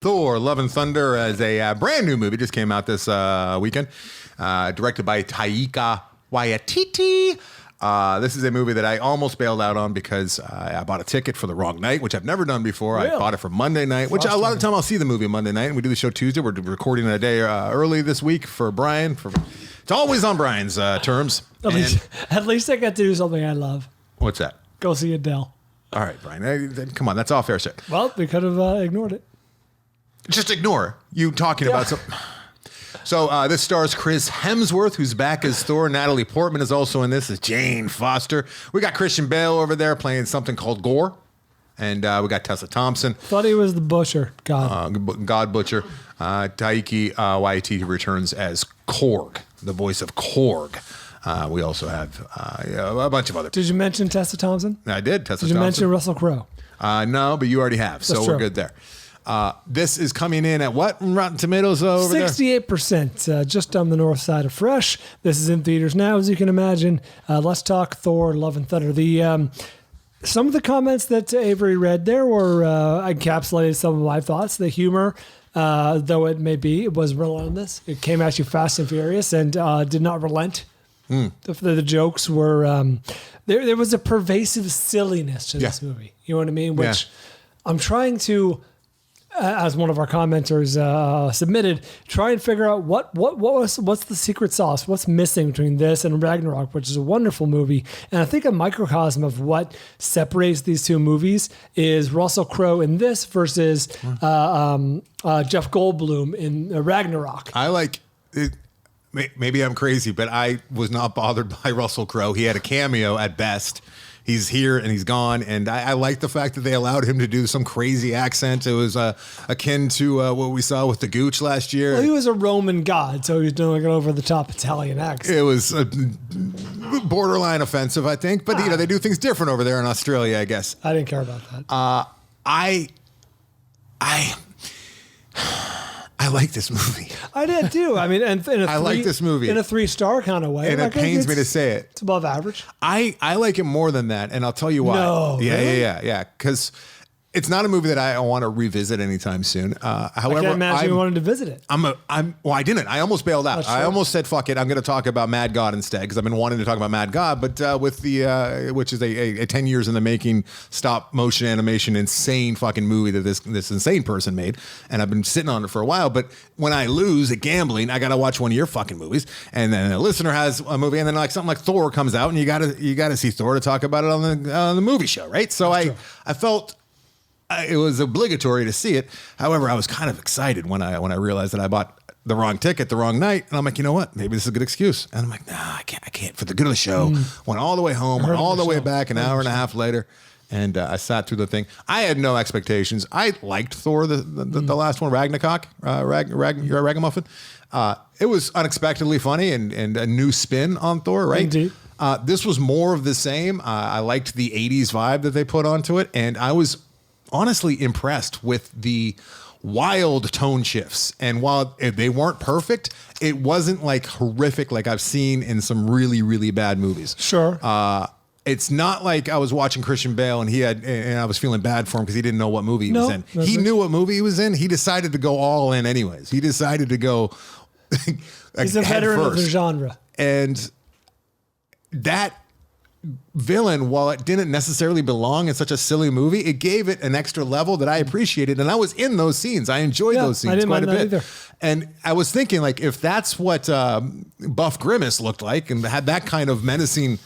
Thor, Love and Thunder as a brand new movie. Just came out this weekend. Directed by Taika Waititi. This is a movie that I almost bailed out on because I bought a ticket for the wrong night, which I've never done before. Really? I bought it for Monday night, which a lot of time I'll see the movie Monday night, and we do the show Tuesday. We're recording a day early this week for Brian. It's always on Brian's terms. At least I got to do something I love. What's that? Go see Adele. All right, Brian. Come on, that's all fair shit. Well, we could have ignored it. Just ignore you talking about something. So this stars Chris Hemsworth, who's back as Thor. Natalie Portman is also in this as Jane Foster. We got Christian Bale over there playing something called Gore. And we got Tessa Thompson. Thought he was the butcher. God Butcher. Taiki Waititi returns as Korg, the voice of Korg. We also have a bunch of other people. Did you mention Tessa Thompson? I did, Tessa Thompson. Did you mention Russell Crowe? No, but you already have. So we're good there. This is coming in at what Rotten Tomatoes over 68%, just on the north side of Fresh. This is in theaters now, as you can imagine. Let's talk Thor, Love and Thunder. Some of the comments that Avery read there were encapsulated some of my thoughts. The humor, though it may be, it was relentless. It came at you fast and furious and did not relent. The jokes were... there was a pervasive silliness to this movie. You know what I mean? Which I'm trying to... as one of our commenters submitted, try and figure out what's the secret sauce, what's missing between this and Ragnarok, which is a wonderful movie. And I think a microcosm of what separates these two movies is Russell Crowe in this versus Jeff Goldblum in Ragnarok. I like it. Maybe I'm crazy, but I was not bothered by Russell Crowe. He had a cameo at best. He's here and he's gone, and I like the fact that they allowed him to do some crazy accent. It was akin to what we saw with the Gooch last year. Well, he was a Roman god, so he was doing an over-the-top Italian accent. It was borderline offensive, I think, but they do things different over there in Australia, I guess. I didn't care about that. I like this movie. I did too. I mean, I like this movie in a 3-star kind of way. And it pains me to say it. It's above average. I like it more than that, and I'll tell you why. No, yeah. Because it's not a movie that I want to revisit anytime soon. However, I can't imagine you wanted to visit it. Well, I didn't. I almost bailed out. Sure. I almost said, fuck it, I'm going to talk about Mad God instead, because I've been wanting to talk about Mad God, but with the, which is a 10 years in the making stop motion animation insane fucking movie that this insane person made, and I've been sitting on it for a while, but when I lose at gambling, I got to watch one of your fucking movies, and then a listener has a movie, and then like something like Thor comes out, and you got to see Thor to talk about it on the movie show, right? So I felt... it was obligatory to see it. However, I was kind of excited when I realized that I bought the wrong ticket the wrong night. And I'm like, you know what? Maybe this is a good excuse. And I'm like, nah, I can't. For the good of the show. Went all the way home, went all the way back an hour and a half later. And I sat through the thing. I had no expectations. I liked Thor, the last one, Ragnarok, Ragamuffin. It was unexpectedly funny and a new spin on Thor, right? Indeed. This was more of the same. I liked the 80s vibe that they put onto it. And I was honestly impressed with the wild tone shifts. And while they weren't perfect, it wasn't like horrific like I've seen in some really, really bad movies. Sure. It's not like I was watching Christian Bale and I was feeling bad for him because he didn't know what movie he was in. He knew what movie he was in. He decided to go all in anyways. He decided to go He's a veteran of the genre. And that villain, while it didn't necessarily belong in such a silly movie, it gave it an extra level that I appreciated, and I was in those scenes. I enjoyed those scenes quite a bit. Either. And I was thinking, like, if that's what Buff Grimace looked like and had that kind of menacing,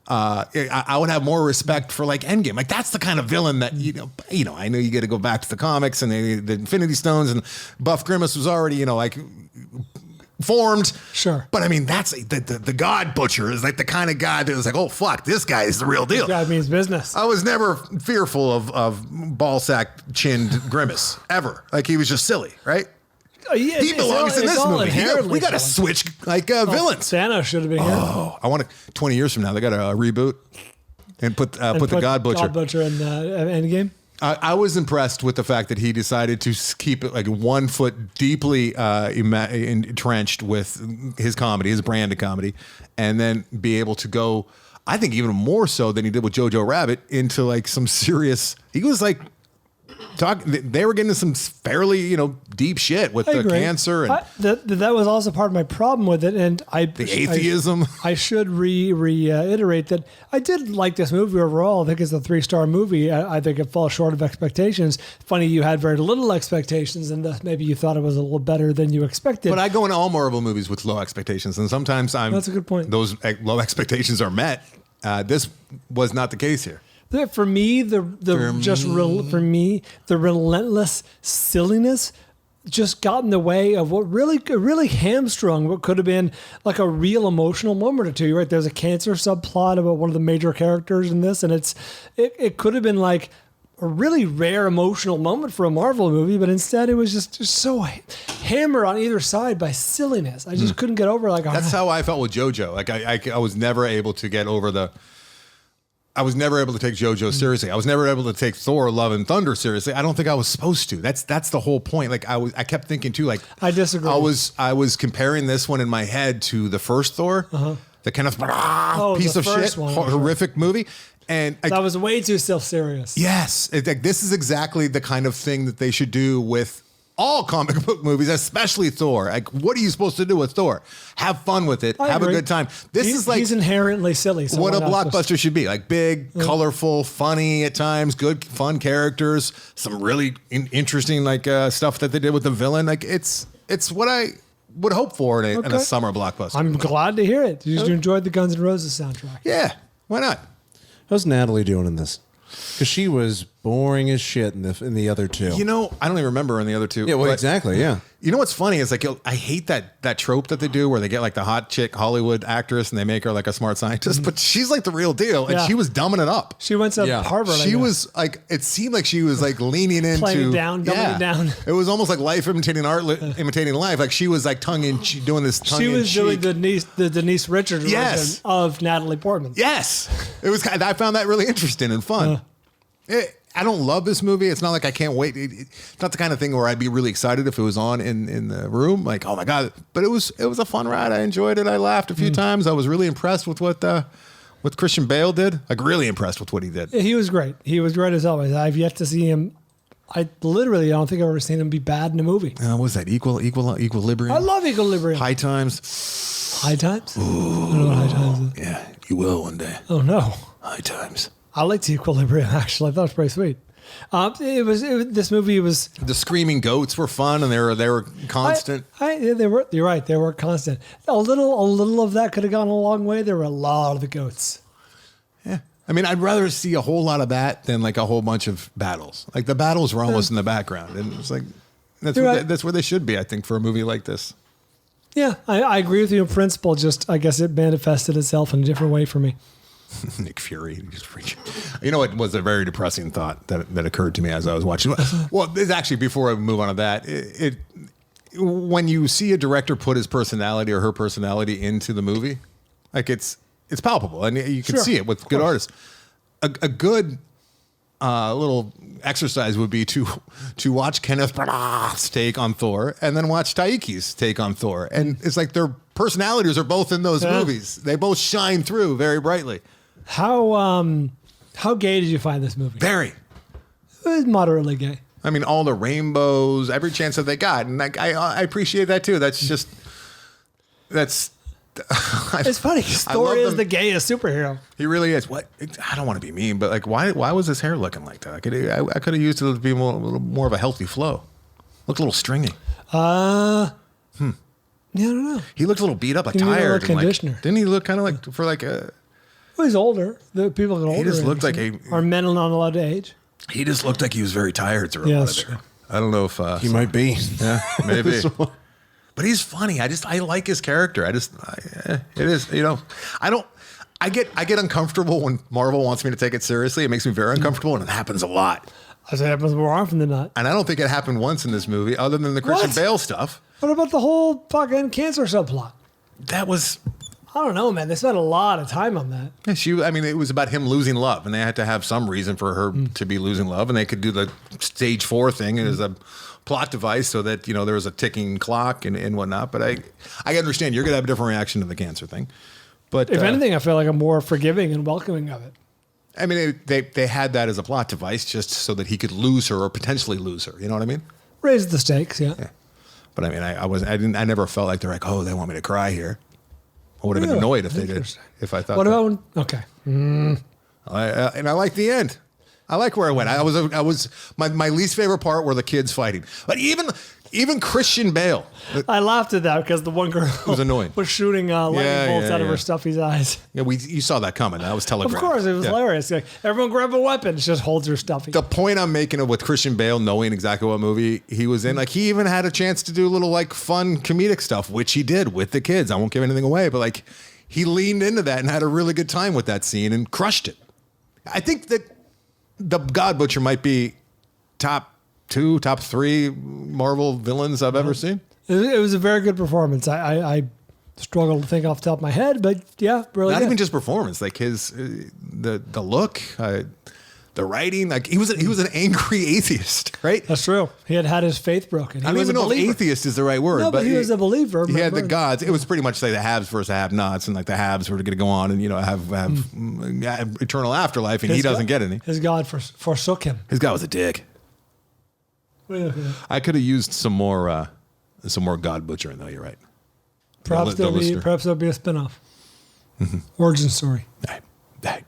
I would have more respect for like Endgame. Like that's the kind of villain that I know you got to go back to the comics and the Infinity Stones, and Buff Grimace was already like formed. Sure. But I mean, that's the God Butcher is like the kind of guy that was like, oh, fuck, this guy is the real deal. This guy means business. I was never fearful of ballsack chinned Grimace, ever. Like, he was just silly, right? He belongs in this movie. We got to switch villains. Thanos should have been here. Oh, I want to, 20 years from now, they got to reboot and put the God Butcher. God Butcher in Endgame. I was impressed with the fact that he decided to keep it like 1 foot deeply entrenched with his comedy, his brand of comedy, and then be able to go, I think even more so than he did with Jojo Rabbit, into like some serious, he was like They were getting into some fairly, deep shit with the cancer and that was also part of my problem with it. And the atheism. I should reiterate that I did like this movie overall. I think it's a 3-star movie. I think it falls short of expectations. Funny, you had very little expectations, and thus maybe you thought it was a little better than you expected. But I go into all Marvel movies with low expectations, and sometimes that's a good point. Those low expectations are met. This was not the case here. For me, the relentless silliness just got in the way of what really hamstrung what could have been like a real emotional moment or two. Right? There's a cancer subplot about one of the major characters in this, and it could have been like a really rare emotional moment for a Marvel movie, but instead it was just so hammered on either side by silliness. I just couldn't get over That's how I felt with JoJo. Like I was never able to get over I was never able to take JoJo seriously. I was never able to take Thor: Love and Thunder seriously. I don't think I was supposed to. That's the whole point. Like I kept thinking too. Like I disagree. I was comparing this one in my head to the first Thor, the kind of piece of shit, horrific movie. And that was way too self-serious. Yes, this is exactly the kind of thing that they should do with all comic book movies, especially Thor. Like, what are you supposed to do with Thor? Have fun with it. Have a good time. He's inherently silly. So what a blockbuster should be. Like big, colorful, funny at times, good, fun characters, some really interesting stuff that they did with the villain. Like it's what I would hope for in a summer blockbuster. I'm glad to hear it. You enjoyed the Guns N' Roses soundtrack. Yeah, why not? How's Natalie doing in this? Because she was boring as shit in the other two. I don't even remember in the other two. Yeah, well, exactly, yeah. You know what's funny is I hate that trope that they do where they get like the hot chick Hollywood actress and they make her like a smart scientist, but she's like the real deal, and she was dumbing it up. She went to Harvard. She was like, it seemed like she was like leaning into playing it down, dumbing it down. It was almost like life imitating art, imitating life. Like she was like doing this tongue in cheek. She was doing the Denise Richards version of Natalie Portman. Yes, it was. I found that really interesting and fun. I don't love this movie. It's not like I can't wait. It's not the kind of thing where I'd be really excited if it was on in the room. Like, oh my God. But it was a fun ride. I enjoyed it. I laughed a few times. I was really impressed with what Christian Bale did. Like really impressed with what he did. He was great. He was great as always. I've yet to see him. I don't think I've ever seen him be bad in a movie. What was that? Equilibrium? I love Equilibrium. High Times. High Times? Ooh. I don't know what High Times is. Yeah, you will one day. Oh no. High Times. I liked Equilibrium, actually. I thought it was pretty sweet. This movie was... The screaming goats were fun, and they were constant. They were. You're right. They were constant. A little of that could have gone a long way. There were a lot of the goats. Yeah. I mean, I'd rather see a whole lot of that than like a whole bunch of battles. Like the battles were almost in the background, and it's like that's where they should be, I think, for a movie like this. Yeah, I agree with you in principle. Just I guess it manifested itself in a different way for me. Nick Fury. You know, it was a very depressing thought that occurred to me as I was watching. Well, this actually, before I move on to that, when you see a director put his personality or her personality into the movie, like it's palpable, and you can see it with good artists. A good little exercise would be to watch Kenneth Branagh's take on Thor and then watch Taiki's take on Thor, and it's like their personalities are both in those movies. They both shine through very brightly. How gay did you find this movie? Very. It was moderately gay. I mean, all the rainbows, every chance that they got, and I appreciate that too. That's. It's funny. Thor is the gayest superhero. He really is. What? I don't want to be mean, but like, why was his hair looking like that? I could have used it to be a little more of a healthy flow. Looked a little stringy. Yeah, I don't know. He looked a little beat up, like tired. Conditioner. Didn't he look kind of like for like a? Well, he's older. The people get older. He just looked like are men not allowed to age? He just looked like he was very tired through a lot of it. I don't know if he might be. Yeah, maybe. But he's funny. I like his character. It is, I get uncomfortable when Marvel wants me to take it seriously. It makes me very uncomfortable, and it happens a lot. I say it happens more often than not. And I don't think it happened once in this movie, other than the Christian Bale stuff. What about the whole fucking cancer subplot? That was... I don't know, man. They spent a lot of time on that. Yeah, it was about him losing love, and they had to have some reason for her to be losing love, and they could do the stage 4 thing as a plot device so that, there was a ticking clock and whatnot. But I understand you're going to have a different reaction to the cancer thing. But if anything, I feel like I'm more forgiving and welcoming of it. I mean, they had that as a plot device just so that he could lose her or potentially lose her. You know what I mean? Raise the stakes, yeah. But I mean, I never felt like they're like, oh, they want me to cry here. I would have been annoyed if they did. If I thought. What about? Okay. And I like the end. I like where I went. I was my least favorite part were the kids fighting. But even Christian Bale. I laughed at that because the one girl was annoying. Was shooting lightning bolts out of her stuffy's eyes. Yeah, you saw that coming. That was telegraphed. Of course, it was hilarious. Like, everyone grab a weapon. She just holds her stuffy. The point I'm making with Christian Bale knowing exactly what movie he was in, like he even had a chance to do a little like fun comedic stuff, which he did with the kids. I won't give anything away, but like he leaned into that and had a really good time with that scene and crushed it. I think that the God Butcher might be top 2, top 3 Marvel villains I've ever seen. It was a very good performance. I struggle to think off the top of my head, but yeah, really. Not good. even just performance, like his the look, the writing. Like he was an angry atheist, right? That's true. He had his faith broken. I don't even know if atheist is the right word. No, but he was a believer. He had the gods. It was pretty much like the haves versus the have-nots, and like the haves were going to go on and have eternal afterlife, and he doesn't get any. His God forsook him. His God was a dick. I could have used some more God butchering though. You're right. Perhaps there'll be a spinoff. Origin story. Hey.